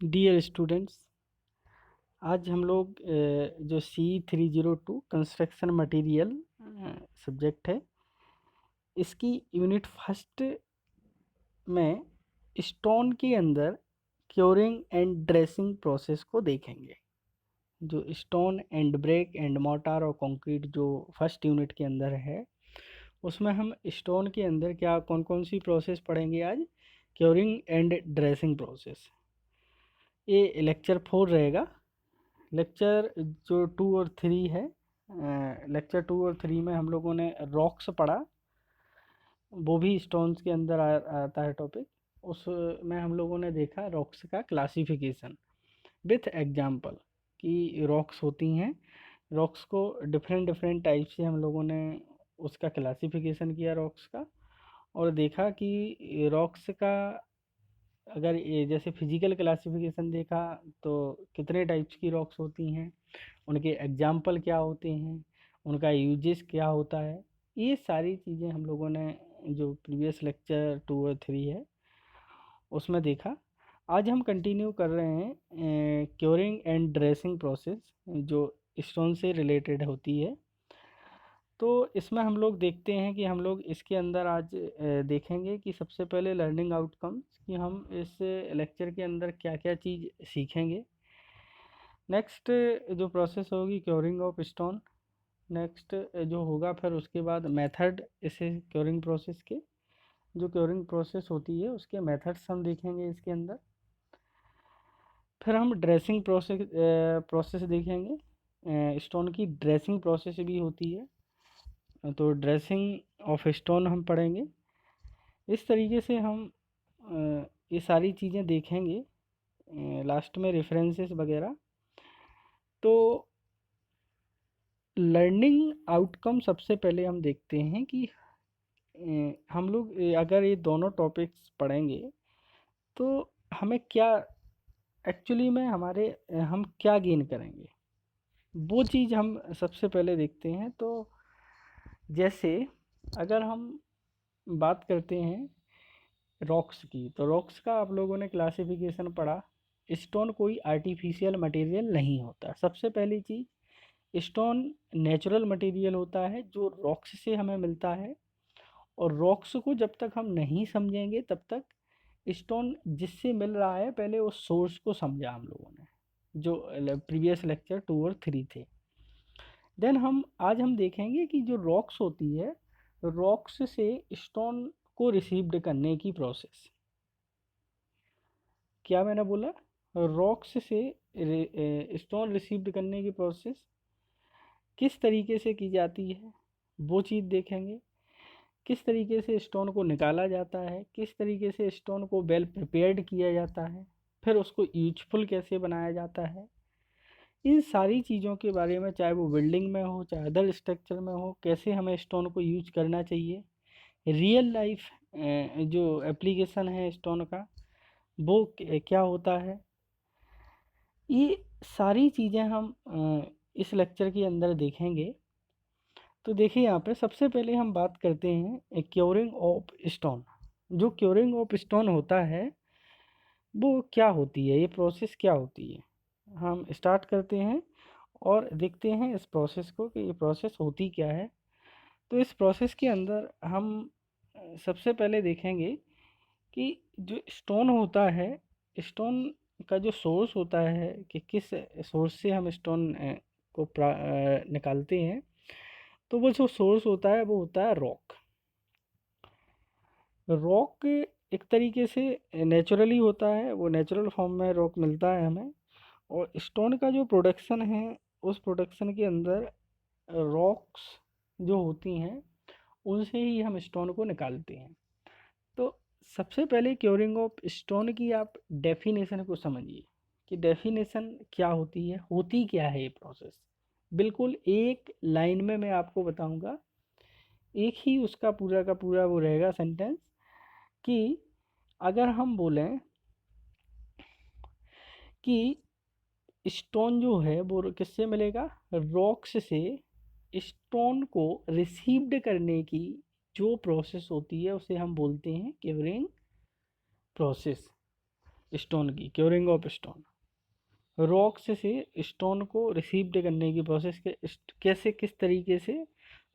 Dear students, आज हम लोग जो C302 कंस्ट्रक्शन मटेरियल सब्जेक्ट है, इसकी यूनिट फर्स्ट में स्टोन के अंदर क्योरिंग एंड ड्रेसिंग प्रोसेस को देखेंगे। जो stone and brick and mortar और कंक्रीट जो फर्स्ट यूनिट के अंदर है, उसमें हम स्टोन के अंदर क्या कौन कौन सी प्रोसेस पढ़ेंगे आज। क्योरिंग एंड ड्रेसिंग प्रोसेस, ये लेक्चर 4 रहेगा। लेक्चर जो 2 और 3 है, लेक्चर 2 और 3 में हम लोगों ने रॉक्स पढ़ा, वो भी स्टोन्स के अंदर आता है टॉपिक। उसमें हम लोगों ने देखा रॉक्स का क्लासिफिकेशन विथ एग्जाम्पल कि रॉक्स होती हैं। रॉक्स को डिफरेंट डिफरेंट टाइप से हम लोगों ने उसका क्लासिफिकेशन किया रॉक्स का, और देखा कि रॉक्स का अगर ये जैसे फिजिकल क्लासिफिकेशन देखा तो कितने टाइप्स की रॉक्स होती हैं, उनके एग्जाम्पल क्या होते हैं, उनका यूजेस क्या होता है, ये सारी चीज़ें हम लोगों ने जो प्रीवियस लेक्चर 2 और 3 है उसमें देखा। आज हम कंटिन्यू कर रहे हैं क्योरिंग एंड ड्रेसिंग प्रोसेस जो स्टोन से रिलेटेड होती है। तो इसमें हम लोग देखते हैं कि हम लोग इसके अंदर आज देखेंगे कि सबसे पहले लर्निंग आउटकम्स कि हम इस लेक्चर के अंदर क्या क्या चीज़ सीखेंगे। नेक्स्ट जो प्रोसेस होगी क्योरिंग ऑफ स्टोन, नेक्स्ट जो होगा फिर उसके बाद मेथड इसे क्योरिंग प्रोसेस के, जो क्योरिंग प्रोसेस होती है उसके मेथड्स हम देखेंगे इसके अंदर। फिर हम ड्रेसिंग प्रोसेस देखेंगे। स्टोन की ड्रेसिंग प्रोसेस भी होती है, तो ड्रेसिंग ऑफ स्टोन हम पढ़ेंगे। इस तरीके से हम ये सारी चीज़ें देखेंगे, लास्ट में रेफरेंसेस वगैरह। तो लर्निंग आउटकम सबसे पहले हम देखते हैं कि हम लोग अगर ये दोनों टॉपिक्स पढ़ेंगे तो हमें क्या एक्चुअली में हमारे हम क्या गेन करेंगे, वो चीज़ हम सबसे पहले देखते हैं। तो जैसे अगर हम बात करते हैं रॉक्स की, तो रॉक्स का आप लोगों ने क्लासिफिकेशन पढ़ा। स्टोन कोई आर्टिफिशियल मटेरियल नहीं होता। सबसे पहली चीज़, स्टोन नेचुरल मटेरियल होता है जो रॉक्स से हमें मिलता है, और रॉक्स को जब तक हम नहीं समझेंगे तब तक स्टोन जिससे मिल रहा है पहले उस सोर्स को समझा हम लोगों ने, जो प्रीवियस लेक्चर 2 और 3 थे। देन हम देखेंगे कि जो रॉक्स होती है, रॉक्स से स्टोन को रिसीव्ड करने की प्रोसेस, क्या मैंने बोला, रॉक्स से स्टोन रिसीव्ड करने की प्रोसेस किस तरीके से की जाती है, वो चीज़ देखेंगे। किस तरीके से स्टोन को निकाला जाता है, किस तरीके से स्टोन को वेल प्रिपेयर्ड किया जाता है, फिर उसको यूजफुल कैसे बनाया जाता है। इन सारी चीज़ों के बारे में, चाहे वो बिल्डिंग में हो चाहे अदर स्ट्रक्चर में हो, कैसे हमें स्टोन को यूज करना चाहिए, रियल लाइफ जो एप्लीकेशन है स्टोन का वो क्या होता है, ये सारी चीज़ें हम इस लेक्चर के अंदर देखेंगे। तो देखिए यहाँ पे सबसे पहले हम बात करते हैं क्योरिंग ऑफ स्टोन। जो क्योरिंग ऑफ स्टोन होता है वो क्या होती है, ये प्रोसेस क्या होती है, हम स्टार्ट करते हैं और देखते हैं इस प्रोसेस को कि ये प्रोसेस होती क्या है। तो इस प्रोसेस के अंदर हम सबसे पहले देखेंगे कि जो स्टोन होता है, स्टोन का जो सोर्स होता है कि किस सोर्स से हम स्टोन को निकालते हैं, तो वो जो सोर्स होता है वो होता है रॉक। रॉक एक तरीके से नेचुरली होता है, वो नेचुरल फॉर्म में रॉक मिलता है हमें। और स्टोन का जो प्रोडक्शन है, उस प्रोडक्शन के अंदर रॉक्स जो होती हैं उनसे ही हम स्टोन को निकालते हैं। तो सबसे पहले क्योरिंग ऑफ स्टोन की आप डेफिनेशन को समझिए कि डेफिनेशन क्या होती है, होती क्या है ये प्रोसेस। बिल्कुल एक लाइन में मैं आपको बताऊंगा, एक ही उसका पूरा का पूरा वो रहेगा सेंटेंस, कि अगर हम बोलें कि स्टोन जो है वो किससे मिलेगा, रॉक्स से। स्टोन को रिसीव्ड करने की जो प्रोसेस होती है उसे हम बोलते हैं क्योरिंग प्रोसेस। स्टोन की, क्योरिंग ऑफ स्टोन। रॉक्स से स्टोन को रिसीव्ड करने की प्रोसेस के कैसे, किस तरीके से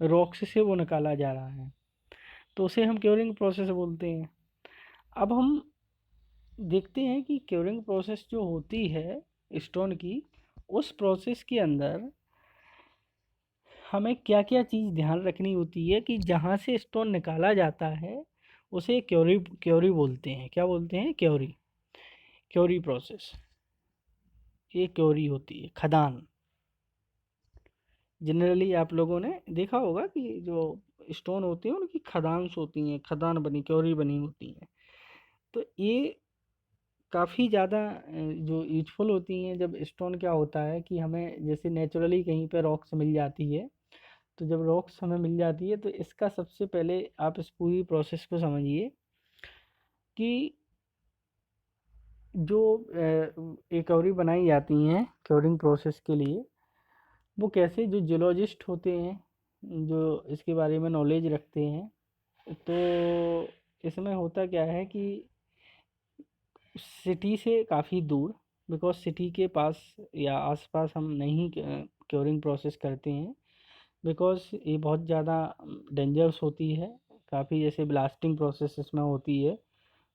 रॉक्स से वो निकाला जा रहा है, तो उसे हम क्योरिंग प्रोसेस बोलते हैं। अब हम देखते हैं कि क्योरिंग प्रोसेस जो होती है स्टोन की, उस प्रोसेस के अंदर हमें क्या क्या चीज़ ध्यान रखनी होती है कि जहाँ से स्टोन निकाला जाता है उसे क्योरी, क्योरी बोलते हैं। क्या बोलते हैं? Query, query process. ये क्योरी होती है, खदान। जनरली आप लोगों ने देखा होगा कि जो स्टोन होते हैं उनकी खदान्स होती हैं, खदान बनी, क्योरी बनी होती हैं। तो ये काफ़ी ज़्यादा जो यूजफुल होती हैं। जब स्टोन क्या होता है कि हमें जैसे नेचुरली कहीं पे रॉक्स मिल जाती है, तो जब रॉक्स हमें मिल जाती है तो इसका सबसे पहले आप इस पूरी प्रोसेस को समझिए कि जो क्योरी बनाई जाती हैं क्योरिंग प्रोसेस के लिए, वो कैसे, जो जियोलॉजिस्ट होते हैं जो इसके बारे में नॉलेज रखते हैं, तो इसमें होता क्या है कि सिटी से काफ़ी दूर, बिकॉज सिटी के पास या आसपास हम नहीं क्योरिंग प्रोसेस करते हैं, बिकॉज ये बहुत ज़्यादा डेंजरस होती है। काफ़ी जैसे ब्लास्टिंग प्रोसेस इसमें होती है,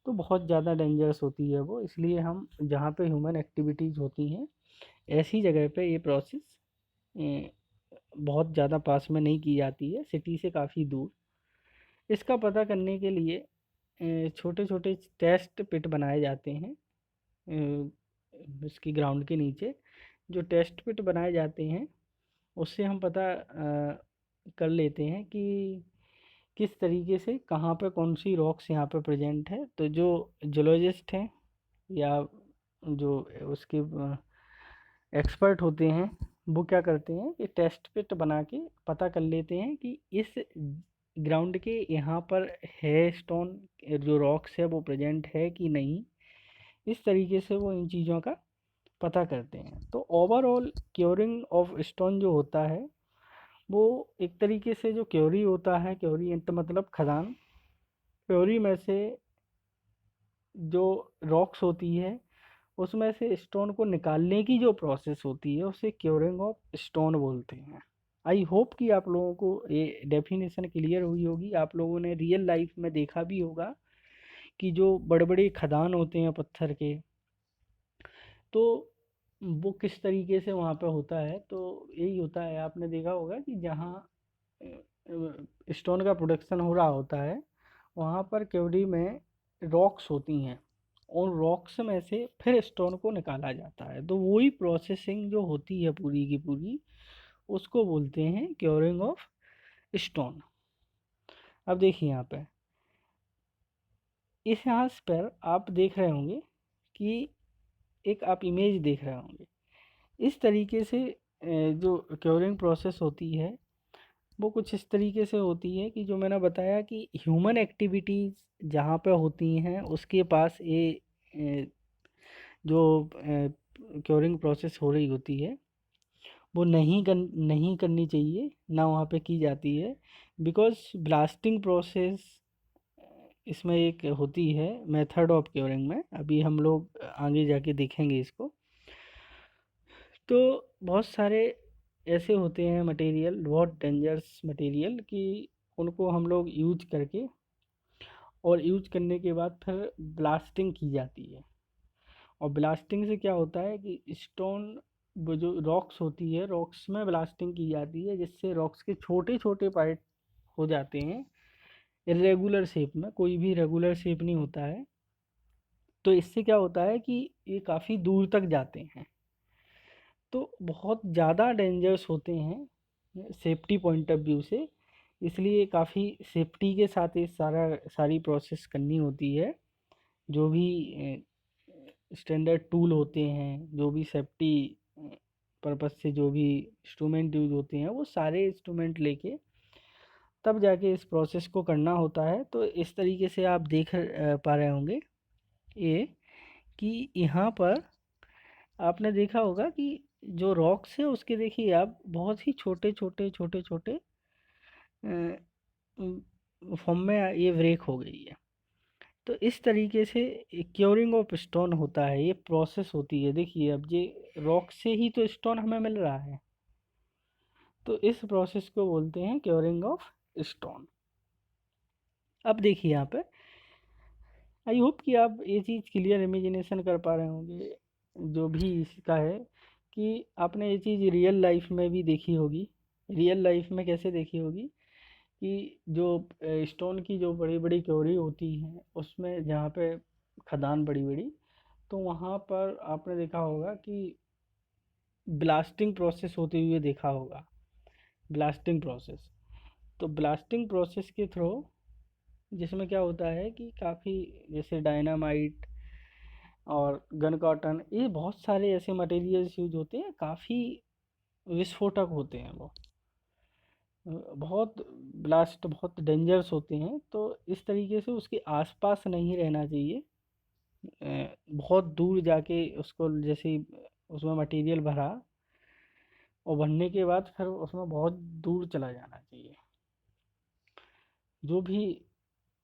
तो बहुत ज़्यादा डेंजरस होती है वो। इसलिए हम जहाँ पे ह्यूमन एक्टिविटीज़ होती हैं ऐसी जगह पे ये प्रोसेस बहुत ज़्यादा पास में नहीं की जाती है, सिटी से काफ़ी दूर। इसका पता करने के लिए छोटे छोटे टेस्ट पिट बनाए जाते हैं इसकी ग्राउंड के नीचे। जो टेस्ट पिट बनाए जाते हैं उससे हम पता कर लेते हैं कि किस तरीके से कहाँ पे कौन सी रॉक्स यहाँ पे प्रेजेंट है। तो जो जियोलॉजिस्ट हैं या जो उसके एक्सपर्ट होते हैं, वो क्या करते हैं कि टेस्ट पिट बना के पता कर लेते हैं कि इस ग्राउंड के यहाँ पर है स्टोन, जो रॉक्स है वो प्रेजेंट है कि नहीं। इस तरीके से वो इन चीज़ों का पता करते हैं। तो ओवरऑल क्योरिंग ऑफ स्टोन जो होता है वो एक तरीके से जो क्योरी होता है, क्योरी मतलब खदान, क्योरी में से जो रॉक्स होती है उसमें से स्टोन को निकालने की जो प्रोसेस होती है उसे क्योरिंग ऑफ स्टोन बोलते हैं। आई होप कि आप लोगों को ये डेफिनेशन क्लियर हुई होगी। आप लोगों ने रियल लाइफ में देखा भी होगा कि जो बड़े बड़े खदान होते हैं पत्थर के, तो वो किस तरीके से वहाँ पे होता है। तो यही होता है, आपने देखा होगा कि जहाँ स्टोन का प्रोडक्शन हो रहा होता है वहाँ पर क्योरी में रॉक्स होती हैं, और रॉक्स में से फिर स्टोन को निकाला जाता है। तो वही प्रोसेसिंग जो होती है पूरी की पूरी, उसको बोलते हैं क्योरिंग ऑफ स्टोन। अब देखिए यहाँ पे इस यहाँ पर आप देख रहे होंगे कि एक आप इमेज देख रहे होंगे। इस तरीके से जो क्योरिंग प्रोसेस होती है वो कुछ इस तरीके से होती है कि जो मैंने बताया कि ह्यूमन एक्टिविटीज़ जहाँ पे होती हैं उसके पास ये जो क्योरिंग प्रोसेस हो रही होती है वो नहीं करनी चाहिए, ना वहाँ पे की जाती है। बिकॉज ब्लास्टिंग प्रोसेस इसमें एक होती है मेथड ऑफ क्योरिंग में, अभी हम लोग आगे जाके देखेंगे इसको। तो बहुत सारे ऐसे होते हैं मटेरियल, बहुत डेंजरस मटेरियल, कि उनको हम लोग यूज करके और यूज करने के बाद फिर ब्लास्टिंग की जाती है। और ब्लास्टिंग से क्या होता है कि स्टोन, वो जो रॉक्स होती है रॉक्स में ब्लास्टिंग की जाती है, जिससे रॉक्स के छोटे छोटे पार्ट हो जाते हैं इरेगुलर शेप में। कोई भी रेगुलर शेप नहीं होता है। तो इससे क्या होता है कि ये काफ़ी दूर तक जाते हैं, तो बहुत ज़्यादा डेंजरस होते हैं सेफ्टी पॉइंट ऑफ व्यू से। इसलिए काफ़ी सेफ्टी के साथ ये सारी प्रोसेस करनी होती है। जो भी स्टैंडर्ड टूल होते हैं, जो भी सेफ्टी पर्पस से जो भी इंस्ट्रूमेंट यूज होते हैं, वो सारे इंस्ट्रूमेंट लेके तब जाके इस प्रोसेस को करना होता है। तो इस तरीके से आप देख पा रहे होंगे ये कि यहाँ पर आपने देखा होगा कि जो रॉक्स है उसके देखिए आप बहुत ही छोटे छोटे छोटे छोटे फॉर्म में ये ब्रेक हो गई है। तो इस तरीके से क्योरिंग ऑफ स्टोन होता है, ये प्रोसेस होती है। देखिए अब ये रॉक से ही तो स्टोन हमें मिल रहा है, तो इस प्रोसेस को बोलते हैं क्योरिंग ऑफ स्टोन। अब देखिए यहाँ पे, आई होप कि आप ये चीज़ क्लियर इमेजिनेशन कर पा रहे होंगे जो भी इसका है, कि आपने ये चीज़ रियल लाइफ में भी देखी होगी। रियल लाइफ में कैसे देखी होगी, कि जो स्टोन की जो बड़ी बड़ी क्योरी होती हैं उसमें जहाँ पे खदान बड़ी बड़ी, तो वहाँ पर आपने देखा होगा कि ब्लास्टिंग प्रोसेस होते हुए देखा होगा। ब्लास्टिंग प्रोसेस, तो ब्लास्टिंग प्रोसेस के थ्रू जिसमें क्या होता है कि काफ़ी, जैसे डायनामाइट और गन कॉटन, ये बहुत सारे ऐसे मटेरियल्स यूज होते हैं, काफ़ी विस्फोटक होते हैं वो, बहुत ब्लास्ट, बहुत डेंजरस होते हैं। तो इस तरीके से उसके आसपास नहीं रहना चाहिए। बहुत दूर जाके उसको, जैसे ही उसमें मटेरियल भरा और भरने के बाद फिर उसमें बहुत दूर चला जाना चाहिए। जो भी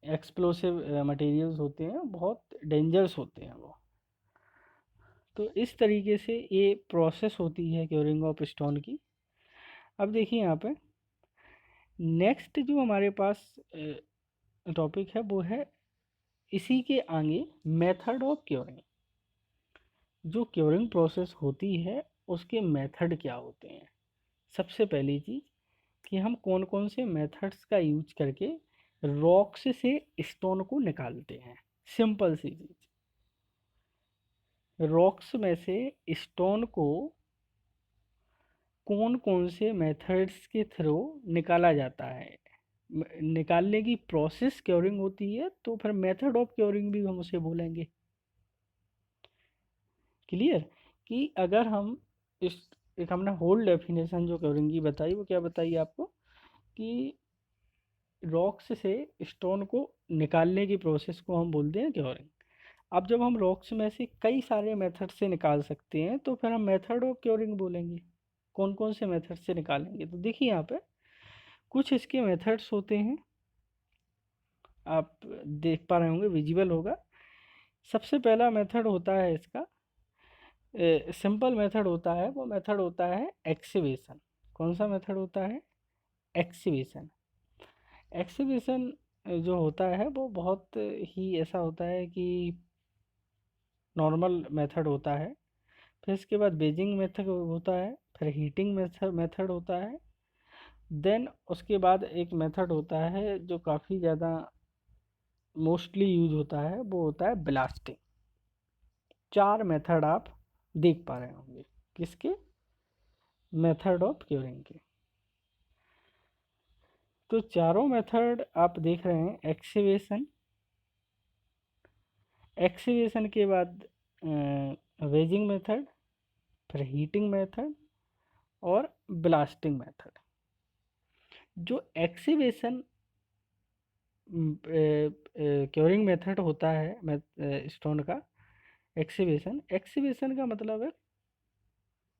एक्सप्लोसिव मटेरियल्स होते हैं बहुत डेंजरस होते हैं वो। तो इस तरीके से ये प्रोसेस होती है क्योरिंग ऑफ स्टोन की। अब देखिए यहाँ पे नेक्स्ट जो हमारे पास टॉपिक है वो है इसी के आगे मेथड ऑफ क्योरिंग। जो क्योरिंग प्रोसेस होती है उसके मेथड क्या होते हैं। सबसे पहली चीज़ कि हम कौन कौन से मेथड्स का यूज करके रॉक्स से स्टोन को निकालते हैं। सिंपल सी चीज़, रॉक्स में से स्टोन को कौन कौन से मेथड्स के थ्रू निकाला जाता है। निकालने की प्रोसेस क्योरिंग होती है, तो फिर मेथड ऑफ क्योरिंग भी हम उसे बोलेंगे। क्लियर, कि अगर हम इस, एक हमने होल डेफिनेशन जो क्योरिंग की बताई, वो क्या बताई आपको, कि रॉक्स से स्टोन को निकालने की प्रोसेस को हम बोलते हैं क्योरिंग। अब जब हम रॉक्स में से कई सारे मेथड से निकाल सकते हैं तो फिर हम मेथड ऑफ क्योरिंग बोलेंगे। कौन कौन से मेथड से निकालेंगे, तो देखिए यहाँ पे कुछ इसके मेथड्स होते हैं, आप देख पा रहे होंगे, विजिबल होगा। सबसे पहला मेथड होता है इसका, सिंपल मेथड होता है, वो मेथड होता है एक्सीवेशन। कौन सा मेथड होता है, एक्सीवेशन। एक्सीवेशन जो होता है वो बहुत ही ऐसा होता है कि नॉर्मल मेथड होता है। फिर इसके बाद बेजिंग मेथड होता है, फिर हीटिंग मेथड होता है। देन उसके बाद एक मेथड होता है जो काफ़ी ज़्यादा मोस्टली यूज होता है, वो होता है ब्लास्टिंग। चार मेथड आप देख पा रहे होंगे किसके, मेथड ऑफ क्योरिंग के। तो चारों मेथड आप देख रहे हैं, एक्सीवेशन, एक्सीवेशन के बाद वेजिंग मेथड, फिर हीटिंग मेथड और ब्लास्टिंग मेथड। जो एक्सीवेशन क्योरिंग मेथड होता है स्टोन का, एक्सीवेशन, एक्सीवेशन का मतलब है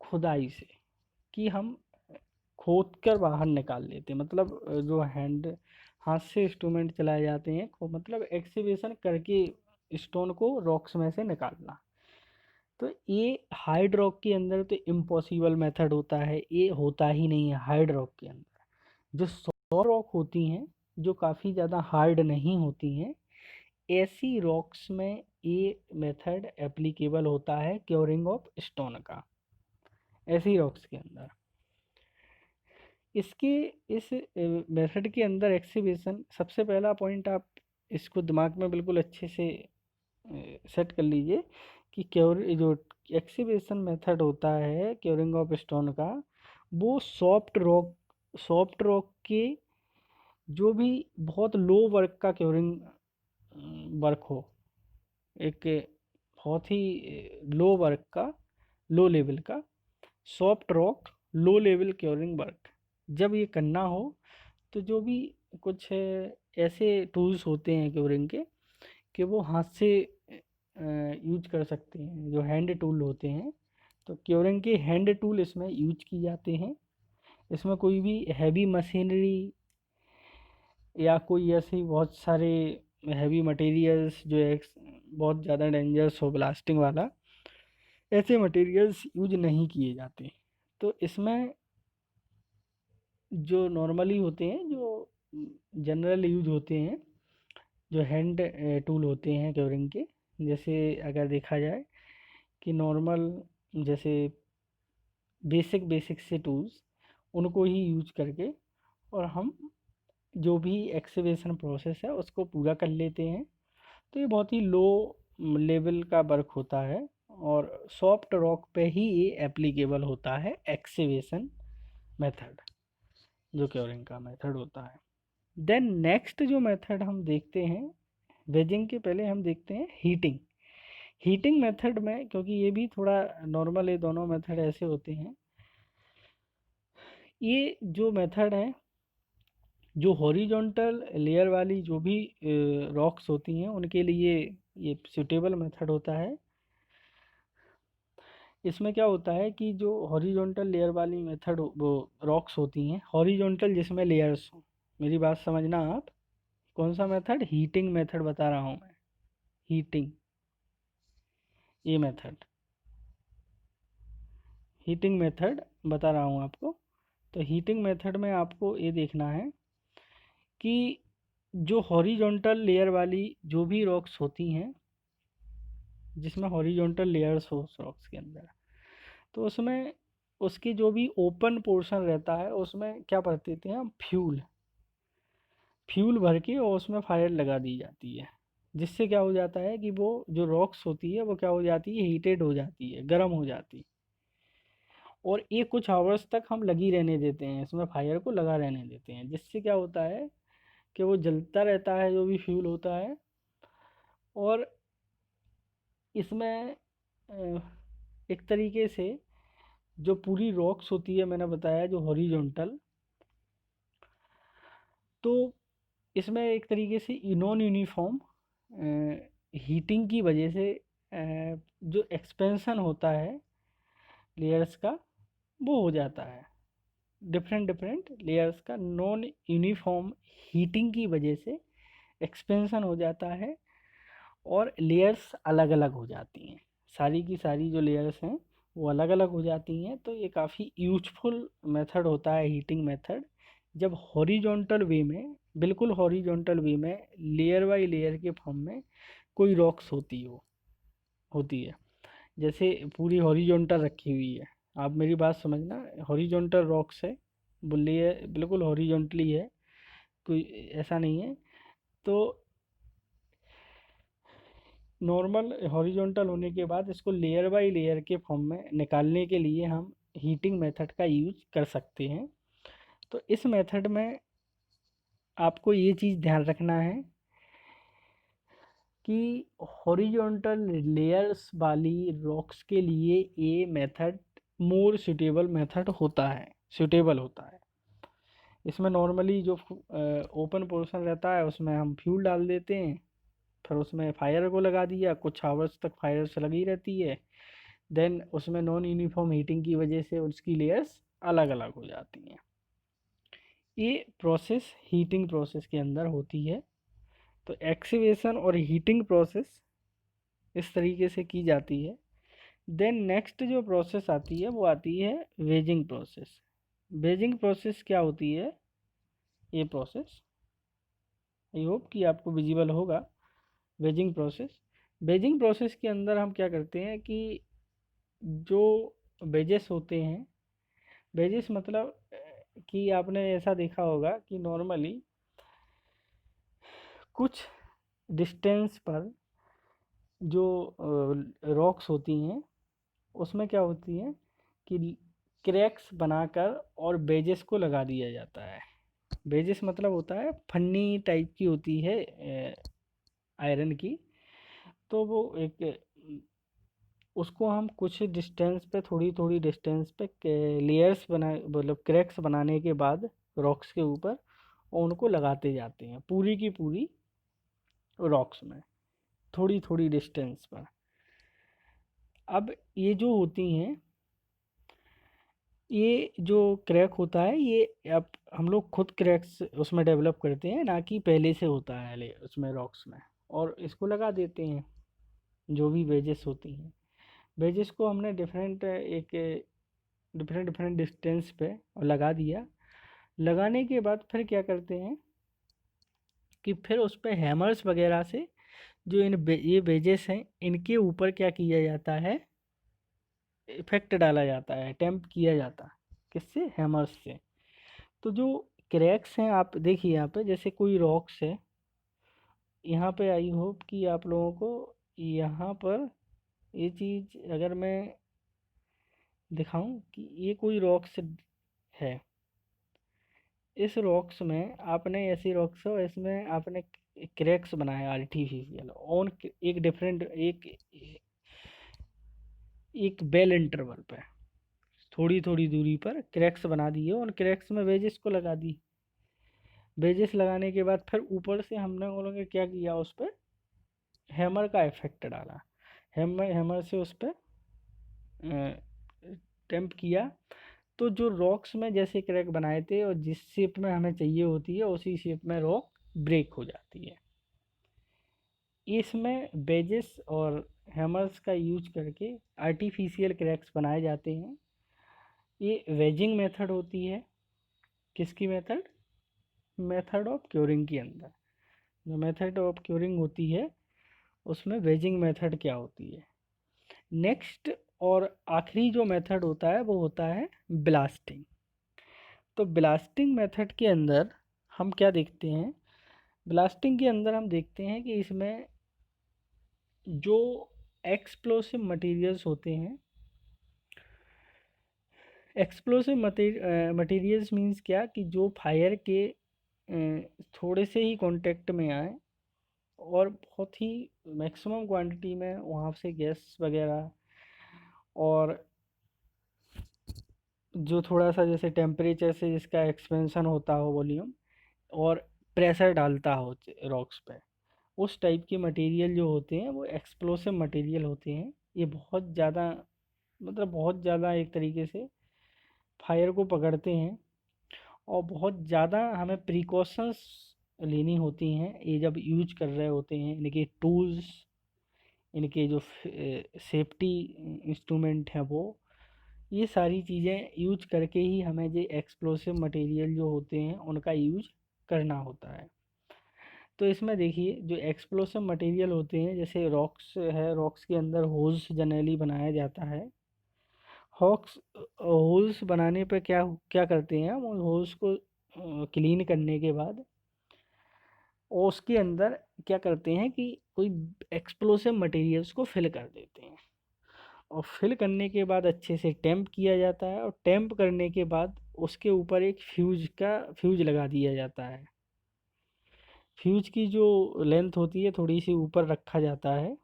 खुदाई से, कि हम खोद कर बाहर निकाल लेते हैं। मतलब जो हैंड, हाथ से इंस्ट्रूमेंट चलाए जाते हैं, मतलब एक्सीवेशन करके स्टोन को रॉक्स में से निकालना। तो ये हार्ड रॉक के अंदर तो इम्पॉसिबल मेथड होता है, ये होता ही नहीं है हार्ड रॉक के अंदर। जो सॉफ्ट रॉक होती हैं, जो काफ़ी ज़्यादा हार्ड नहीं होती हैं, ऐसी रॉक्स में ये मेथड एप्लीकेबल होता है क्योरिंग ऑफ स्टोन का, ऐसी रॉक्स के अंदर। इसके इस मेथड के अंदर एक्सीवेशन, सबसे पहला पॉइंट आप इसको दिमाग में बिल्कुल अच्छे से सेट कर लीजिए, कि क्योर जो एक्सीवेशन मेथड होता है क्योरिंग ऑफ स्टोन का, वो सॉफ्ट रॉक के जो भी बहुत लो वर्क का क्योरिंग वर्क हो, एक बहुत ही लो वर्क का, लो लेवल का soft rock low level curing work जब ये करना हो, तो जो भी कुछ ऐसे टूल्स होते हैं क्योरिंग के, कि वो हाथ से यूज कर सकते हैं, जो हैंड टूल होते हैं। तो क्योरिंग के हैंड टूल इसमें यूज किए जाते हैं। इसमें कोई भी हैवी मशीनरी या कोई ऐसे बहुत सारे हैवी मटेरियल्स जो बहुत ज़्यादा डेंजरस हो, ब्लास्टिंग वाला, ऐसे मटेरियल्स यूज नहीं किए जाते। तो इसमें जो नॉर्मली होते हैं, जो जनरल यूज होते हैं, जो हैंड टूल होते हैं क्योरिंग के, जैसे अगर देखा जाए कि नॉर्मल, जैसे बेसिक बेसिक से टूल्स, उनको ही यूज करके और हम जो भी एक्सकेवेशन प्रोसेस है उसको पूरा कर लेते हैं। तो ये बहुत ही लो लेवल का वर्क होता है और सॉफ्ट रॉक पे ही ये एप्लीकेबल होता है, एक्सकेवेशन मेथड, जो क्योरिंग का मेथड होता है। देन नेक्स्ट जो मेथड हम देखते हैं, वेजिंग के पहले हम देखते हैं हीटिंग। हीटिंग मेथड में, क्योंकि ये भी थोड़ा नॉर्मल, ये दोनों मेथड ऐसे होते हैं, ये जो मेथड है, जो हॉरिजॉन्टल लेयर वाली जो भी रॉक्स होती हैं उनके लिए ये सूटेबल मेथड होता है। इसमें क्या होता है कि जो हॉरिजॉन्टल लेयर वाली मेथड, वो रॉक्स होती हैं हॉरिजॉन्टल जिसमें लेयर्स हो, मेरी बात समझना आप, कौन सा मेथड, हीटिंग मेथड बता रहा हूँ मैं, हीटिंग, ये मेथड, हीटिंग मेथड बता रहा हूँ आपको। तो हीटिंग मेथड में आपको ये देखना है कि जो हॉरिजॉन्टल लेयर वाली जो भी रॉक्स होती हैं, जिसमें हॉरिजॉन्टल लेयर्स हो उस रॉक्स के अंदर, तो उसमें उसकी जो भी ओपन पोर्शन रहता है उसमें क्या कर देते हैं हम, फ्यूल, फ्यूल भर के और उसमें फायर लगा दी जाती है, जिससे क्या हो जाता है कि वो जो रॉक्स होती है वो क्या हो जाती है, हीटेड हो जाती है, गर्म हो जाती है। और ये कुछ आवर्स तक हम लगी रहने देते हैं, इसमें फायर को लगा रहने देते हैं, जिससे क्या होता है कि वो जलता रहता है जो भी फ्यूल होता है। और इसमें एक तरीके से जो पूरी रॉक्स होती है, मैंने बताया जो हॉरिजॉन्टल, तो इसमें एक तरीके से नॉन यूनिफॉर्म हीटिंग की वजह से जो एक्सपेंशन होता है लेयर्स का, वो हो जाता है, डिफरेंट डिफरेंट लेयर्स का नॉन यूनिफॉर्म हीटिंग की वजह से एक्सपेंशन हो जाता है और लेयर्स अलग अलग हो जाती हैं, सारी की सारी जो लेयर्स हैं वो अलग अलग हो जाती हैं। तो ये काफ़ी यूजफुल मेथड होता है हीटिंग मेथड, जब हॉरिजॉन्टल वे में, बिल्कुल हॉरिजॉन्टल वे में लेयर बाय लेयर के फॉर्म में कोई रॉक्स होती है, जैसे पूरी हॉरिजॉन्टल रखी हुई है। आप मेरी बात समझना, हॉरिजॉन्टल रॉक्स है, बोलिए बिल्कुल हॉरिजॉन्टली है, कोई ऐसा नहीं है। तो नॉर्मल हॉरिजॉन्टल होने के बाद इसको लेयर बाय लेयर के फॉर्म में निकालने के लिए हम हीटिंग मेथड का यूज कर सकते हैं। तो इस मेथड में आपको ये चीज़ ध्यान रखना है कि हॉरिजॉन्टल लेयर्स वाली रॉक्स के लिए ये मेथड मोर सुटेबल मेथड होता है, सुटेबल होता है। इसमें नॉर्मली जो ओपन पोर्शन रहता है उसमें हम फ्यूल डाल देते हैं, फिर उसमें फायर को लगा दिया, कुछ आवर्स तक फायर से लगी रहती है, देन उसमें नॉन यूनिफॉर्म हीटिंग की वजह से उसकी लेयर्स अलग अलग हो जाती हैं। ये प्रोसेस हीटिंग प्रोसेस के अंदर होती है। तो एक्सीवेशन और हीटिंग प्रोसेस इस तरीके से की जाती है। देन नेक्स्ट जो प्रोसेस आती है वो आती है वेजिंग प्रोसेस। वेजिंग प्रोसेस क्या होती है, ये प्रोसेस आई होप कि आपको विजिबल होगा। वेजिंग प्रोसेस, वेजिंग प्रोसेस के अंदर हम क्या करते हैं कि जो वेजेस होते हैं, वेजेस मतलब कि आपने ऐसा देखा होगा कि नॉर्मली कुछ डिस्टेंस पर जो रॉक्स होती हैं उसमें क्या होती है कि क्रैक्स बनाकर और बेजेस को लगा दिया जाता है। बेजेस मतलब होता है फन्नी टाइप की होती है आयरन की। तो वो एक उसको हम कुछ डिस्टेंस पे, थोड़ी थोड़ी डिस्टेंस पे लेयर्स बना, मतलब क्रैक्स बनाने के बाद रॉक्स के ऊपर, और उनको लगाते जाते हैं पूरी की पूरी रॉक्स में, थोड़ी थोड़ी डिस्टेंस पर। अब ये जो होती हैं, ये जो क्रैक होता है ये अब हम लोग खुद क्रैक्स उसमें डेवलप करते हैं, ना कि पहले से होता है उसमें रॉक्स में, और इसको लगा देते हैं। जो भी वेजेस होती हैं, वेजेस को हमने डिफरेंट डिफरेंट डिस्टेंस पे और लगा दिया। लगाने के बाद फिर क्या करते हैं कि फिर उस पे हैमर्स वगैरह से जो ये वेजेस हैं इनके ऊपर क्या किया जाता है, इफेक्ट डाला जाता है, टेम्प किया जाता है। किससे? हैमर्स से। तो जो क्रैक्स हैं, आप देखिए यहाँ पे जैसे कोई रॉक्स है यहाँ पे, आई होप कि आप लोगों को यहाँ पर ये चीज़ अगर मैं दिखाऊं कि ये कोई रॉक्स है, इस रॉक्स में आपने ऐसी रॉक्स हो, इसमें आपने क्रैक्स बनाए आर्टिफिशियल ऑन एक डिफरेंट एक बेल इंटरवल पे थोड़ी थोड़ी दूरी पर क्रैक्स बना दिए, और क्रैक्स में वेजेस को लगा दी। वेजेस लगाने के बाद फिर ऊपर से हमने उन लोगों ने क्या किया, उस पर हैमर का इफेक्ट डाला। हैमर हैमर से उस पर टेम्प किया, तो जो रॉक्स में जैसे क्रैक बनाए थे और जिस शेप में हमें चाहिए होती है उसी शेप में रॉक ब्रेक हो जाती है। इसमें बेजेस और हैमर्स का यूज करके आर्टिफिशियल क्रैक्स बनाए जाते हैं। ये वेजिंग मेथड होती है। किसकी मेथड? मेथड ऑफ क्योरिंग के अंदर जो मेथड ऑफ क्योरिंग होती है उसमें वेजिंग मेथड क्या होती है। नेक्स्ट और आखिरी जो मेथड होता है वो होता है ब्लास्टिंग। तो ब्लास्टिंग मेथड के अंदर हम क्या देखते हैं, ब्लास्टिंग के अंदर हम देखते हैं कि इसमें जो एक्सप्लोसिव मटेरियल्स होते हैं, एक्सप्लोसिव मटेरियल्स मीन्स क्या कि जो फायर के थोड़े से ही कांटेक्ट में आए और बहुत ही मैक्सिमम क्वांटिटी में वहाँ से गैस वगैरह, और जो थोड़ा सा जैसे टेम्परेचर से जिसका एक्सपेंशन होता हो वॉल्यूम, और प्रेशर डालता हो रॉक्स पे, उस टाइप के मटेरियल जो होते हैं वो एक्सप्लोसिव मटेरियल होते हैं। ये बहुत ज़्यादा, मतलब बहुत ज़्यादा एक तरीके से फायर को पकड़ते हैं, और बहुत ज़्यादा हमें प्रिकॉशंस लेनी होती हैं ये जब यूज कर रहे होते हैं। इनके टूल्स, इनके जो सेफ्टी इंस्ट्रूमेंट हैं वो, ये सारी चीज़ें यूज करके ही हमें ये एक्सप्लोसिव मटेरियल जो होते हैं उनका यूज करना होता है। तो इसमें देखिए जो एक्सप्लोसिव मटेरियल होते हैं, जैसे रॉक्स है, रॉक्स के अंदर होल्स जनरली बनाया जाता है। हॉक्स होल्स बनाने पर क्या क्या करते हैं हम, उन होल्स को क्लीन करने के बाद और उसके अंदर क्या करते हैं कि कोई एक्सप्लोसिव मटेरियल्स को फिल कर देते हैं, और फिल करने के बाद अच्छे से टेम्प किया जाता है, और टेम्प करने के बाद उसके ऊपर एक फ्यूज लगा दिया जाता है। फ्यूज की जो लेंथ होती है थोड़ी सी ऊपर रखा जाता है,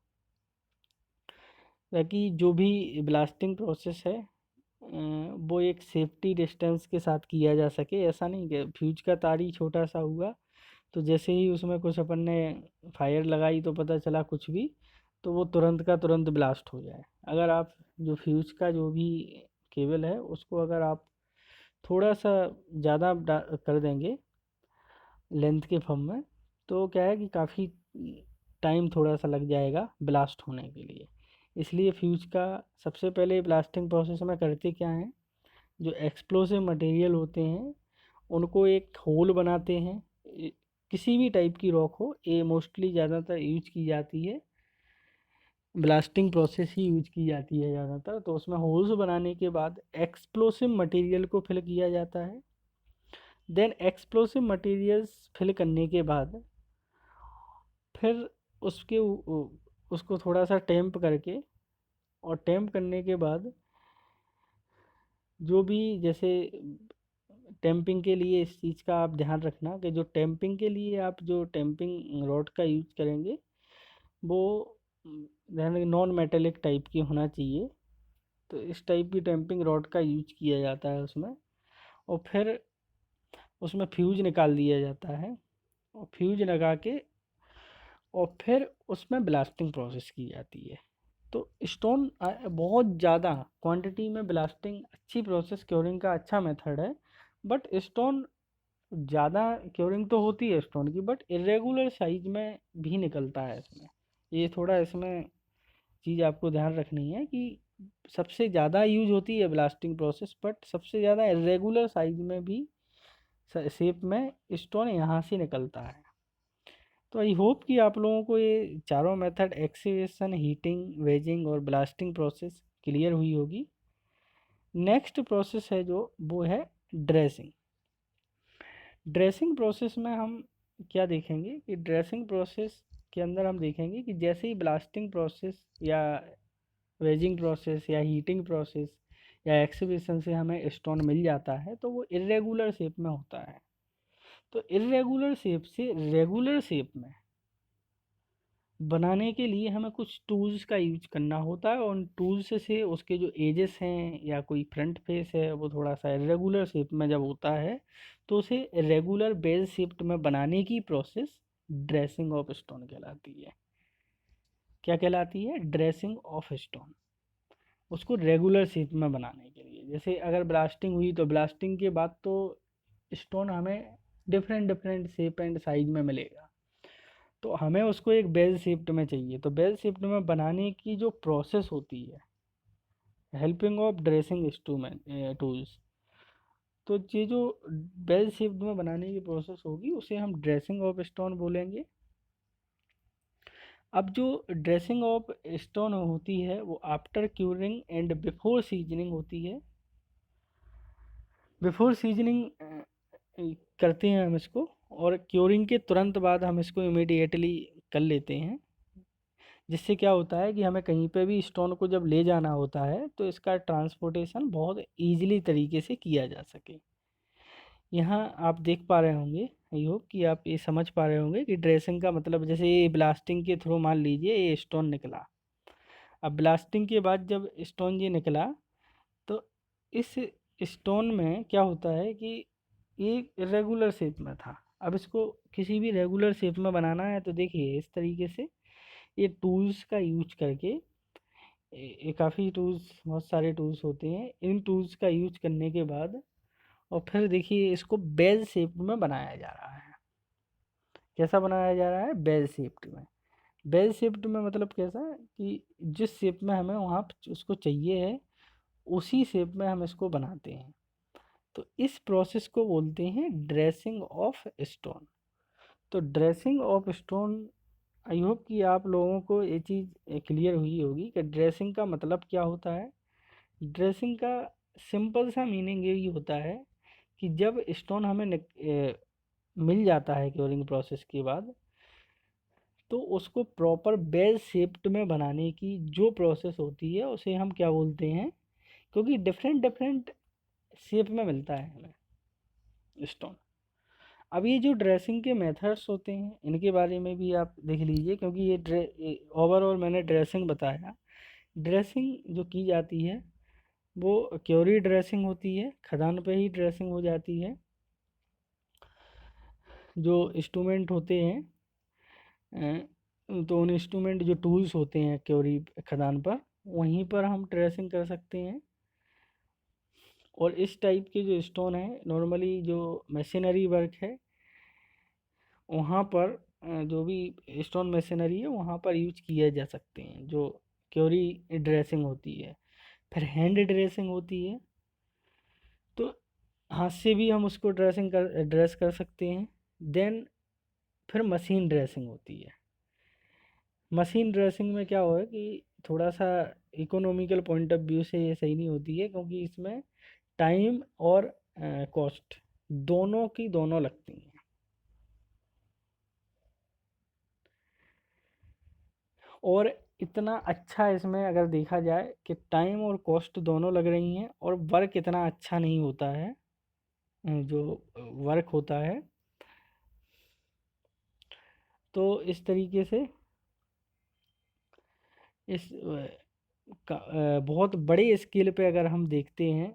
ताकि जो भी ब्लास्टिंग प्रोसेस है वो एक सेफ्टी डिस्टेंस के साथ किया जा सके। ऐसा नहीं कि फ्यूज का तार ही छोटा सा हुआ तो जैसे ही उसमें कुछ अपन ने फायर लगाई तो पता चला कुछ भी, तो वो तुरंत का तुरंत ब्लास्ट हो जाए। अगर आप जो फ्यूज का जो भी केबल है उसको अगर आप थोड़ा सा ज़्यादा कर देंगे लेंथ के फॉर्म में, तो क्या है कि काफ़ी टाइम थोड़ा सा लग जाएगा ब्लास्ट होने के लिए। इसलिए फ्यूज का सबसे पहले ब्लास्टिंग प्रोसेस में करते क्या हैं, जो एक्सप्लोसिव मटेरियल होते हैं उनको एक होल बनाते हैं। किसी भी टाइप की रॉक हो, ये मोस्टली ज़्यादातर यूज की जाती है, ब्लास्टिंग प्रोसेस ही यूज की जाती है ज़्यादातर। तो उसमें होल्स बनाने के बाद एक्सप्लोसिव मटेरियल को फिल किया जाता है। देन एक्सप्लोसिव मटेरियल्स फिल करने के बाद फिर उसके उसको थोड़ा सा टेम्प करके, और टेम्प करने के बाद जो भी जैसे टेम्पिंग के लिए इस चीज़ का आप ध्यान रखना कि जो टेम्पिंग के लिए आप जो टेम्पिंग रॉड का यूज करेंगे वो ध्यान नॉन मेटेलिक टाइप की होना चाहिए। तो इस टाइप की टेम्पिंग रॉड का यूज किया जाता है उसमें, और फिर उसमें फ्यूज निकाल दिया जाता है, और फ्यूज लगा के और फिर उसमें ब्लास्टिंग प्रोसेस की जाती है। तो स्टोन बहुत ज़्यादा क्वांटिटी में ब्लास्टिंग अच्छी प्रोसेस क्योरिंग का अच्छा मेथड है, बट स्टोन ज़्यादा क्योरिंग तो होती है स्टोन की, बट इरेगुलर साइज में भी निकलता है इसमें। ये थोड़ा इसमें चीज़ आपको ध्यान रखनी है कि सबसे ज़्यादा यूज होती है ब्लास्टिंग प्रोसेस, बट सबसे ज़्यादा इरेगुलर साइज में भी शेप में स्टोन यहाँ से निकलता है। तो आई होप कि आप लोगों को ये चारों मेथड एक्सीवेशन, हीटिंग, वेजिंग और ब्लास्टिंग प्रोसेस क्लियर हुई होगी। नेक्स्ट प्रोसेस है जो वो है ड्रेसिंग। ड्रेसिंग प्रोसेस में हम क्या देखेंगे कि ड्रेसिंग प्रोसेस के अंदर हम देखेंगे कि जैसे ही ब्लास्टिंग प्रोसेस या वेजिंग प्रोसेस या हीटिंग प्रोसेस या एक्सीवेशन से हमें स्टोन मिल जाता है तो वो इरेगुलर शेप में होता है। तो इरेगुलर शेप से रेगुलर शेप में बनाने के लिए हमें कुछ टूल्स का यूज करना होता है, और उन टूल्स से उसके जो एजेस हैं या कोई फ्रंट फेस है वो थोड़ा सा इरेगुलर शेप में जब होता है तो उसे रेगुलर बेल शेप में बनाने की प्रोसेस ड्रेसिंग ऑफ स्टोन कहलाती है। क्या कहलाती है? Dressing of stone. उसको रेगुलर शेप में बनाने के लिए, जैसे अगर ब्लास्टिंग हुई तो ब्लास्टिंग के बाद तो स्टोन हमें different different shape and size में मिलेगा, तो हमें उसको एक बेल शेप्ड में चाहिए। तो बेल शेप्ड में बनाने की जो प्रोसेस होती है, helping of dressing instrument tools, तो ये जो बेल शेप्ड में बनाने की प्रोसेस होगी उसे हम ड्रेसिंग ऑफ स्टोन बोलेंगे। अब जो ड्रेसिंग ऑफ स्टोन होती है वो after curing and before seasoning होती है। बिफोर सीजनिंग करते हैं हम इसको, और क्यूरिंग के तुरंत बाद हम इसको इमीडिएटली कर लेते हैं। जिससे क्या होता है कि हमें कहीं पे भी स्टोन को जब ले जाना होता है तो इसका ट्रांसपोर्टेशन बहुत ईजिली तरीके से किया जा सके। यहाँ आप देख पा रहे होंगे, आई होप कि आप ये समझ पा रहे होंगे कि ड्रेसिंग का मतलब, जैसे ये ब्लास्टिंग के थ्रू मान लीजिए ये स्टोन निकला। अब ब्लास्टिंग के बाद जब स्टोन ये निकला तो इस स्टोन में क्या होता है कि ये रेगुलर शेप में था। अब इसको किसी भी रेगुलर शेप में बनाना है तो देखिए इस तरीके से ये टूल्स का यूज करके, ये काफ़ी टूल्स, बहुत सारे टूल्स होते हैं, इन टूल्स का यूज करने के बाद और फिर देखिए इसको बेल शेप में बनाया जा रहा है। कैसा बनाया जा रहा है? बेल शेप्ड में। बेल शेप्ड में मतलब कैसा कि जिस शेप में हमें वहाँ उसको चाहिए है उसी शेप में हम इसको बनाते हैं। तो इस प्रोसेस को बोलते हैं ड्रेसिंग ऑफ स्टोन। तो dressing of stone, I hope कि आप लोगों को ये चीज़ क्लियर हुई होगी कि ड्रेसिंग का मतलब क्या होता है। ड्रेसिंग का सिंपल सा मीनिंग यही होता है कि जब स्टोन हमें मिल जाता है क्योरिंग प्रोसेस के बाद, तो उसको प्रॉपर बेल शेप्ड में बनाने की जो प्रोसेस होती है उसे हम क्या बोलते हैं, क्योंकि डिफरेंट डिफरेंट शेप में मिलता है हमें स्टोन। अब ये जो ड्रेसिंग के मेथड्स होते हैं इनके बारे में भी आप देख लीजिए, क्योंकि ये ओवरऑल मैंने ड्रेसिंग बताया। ड्रेसिंग जो की जाती है वो क्योरी ड्रेसिंग होती है, खदान पे ही ड्रेसिंग हो जाती है। जो इंस्ट्रूमेंट होते हैं तो उन इंस्ट्रूमेंट जो टूल्स होते हैं क्योरी खदान पर, वहीं पर हम ड्रेसिंग कर सकते हैं। और इस टाइप के जो स्टोन है नॉर्मली जो मशीनरी वर्क है वहाँ पर जो भी स्टोन मशीनरी है वहाँ पर यूज किए जा सकते हैं जो क्योरी ड्रेसिंग होती है। फिर हैंड ड्रेसिंग होती है, तो हाथ से भी हम उसको ड्रेस कर सकते हैं। देन फिर मशीन ड्रेसिंग होती है। मशीन ड्रेसिंग में क्या हो है कि थोड़ा सा इकोनॉमिकल पॉइंट ऑफ व्यू से ये सही नहीं होती है, क्योंकि इसमें टाइम और कॉस्ट दोनों की दोनों लगती हैं। और इतना अच्छा इसमें अगर देखा जाए कि टाइम और कॉस्ट दोनों लग रही हैं और वर्क इतना अच्छा नहीं होता है, जो वर्क होता है। तो इस तरीके से इस बहुत बड़े स्केल पे अगर हम देखते हैं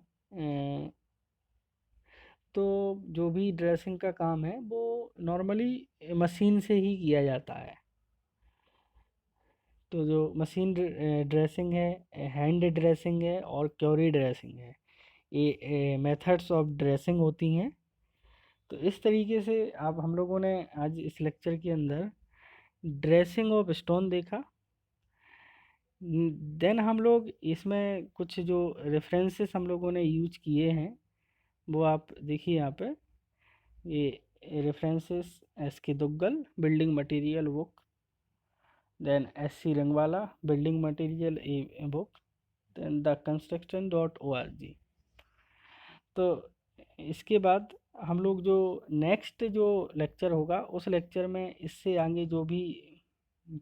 तो जो भी ड्रेसिंग का काम है वो नॉर्मली मशीन से ही किया जाता है। तो जो मशीन ड्रेसिंग है, हैंड ड्रेसिंग है और क्योरी ड्रेसिंग है, ये मेथड्स ऑफ ड्रेसिंग होती हैं। तो इस तरीके से आप हम लोगों ने आज इस लेक्चर के अंदर ड्रेसिंग ऑफ स्टोन देखा। देन हम लोग इसमें कुछ जो रेफरेंसेस हम लोगों ने यूज किए हैं वो आप देखिए यहाँ पे, ये references S K Duggal building material book, then S C Rangwala building material a book, then the construction dot O R G. तो इसके बाद हम लोग जो नेक्स्ट जो लेक्चर होगा उस लेक्चर में इससे आगे जो भी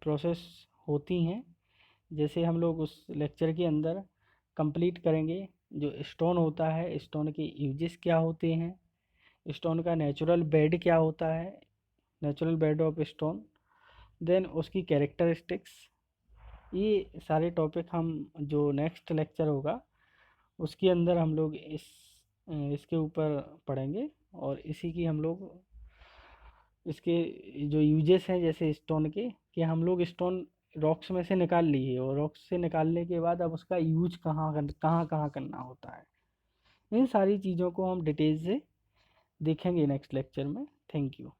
प्रोसेस होती हैं, जैसे हम लोग उस लेक्चर के अंदर कंप्लीट करेंगे जो स्टोन होता है, स्टोन के यूजेस क्या होते हैं, स्टोन का नेचुरल बेड क्या होता है, natural bed of stone, then उसकी कैरेक्टरिस्टिक्स, ये सारे टॉपिक हम जो नेक्स्ट लेक्चर होगा उसके अंदर हम लोग इसके ऊपर पढ़ेंगे। और इसी की हम लोग इसके जो यूजेस हैं जैसे स्टोन के, कि हम लोग स्टोन रॉक्स में से निकाल लिए और रॉक्स से निकालने के बाद अब उसका यूज कहाँ कहाँ करना होता है, इन सारी चीज़ों को हम डिटेल से देखेंगे नेक्स्ट लेक्चर में। Thank you.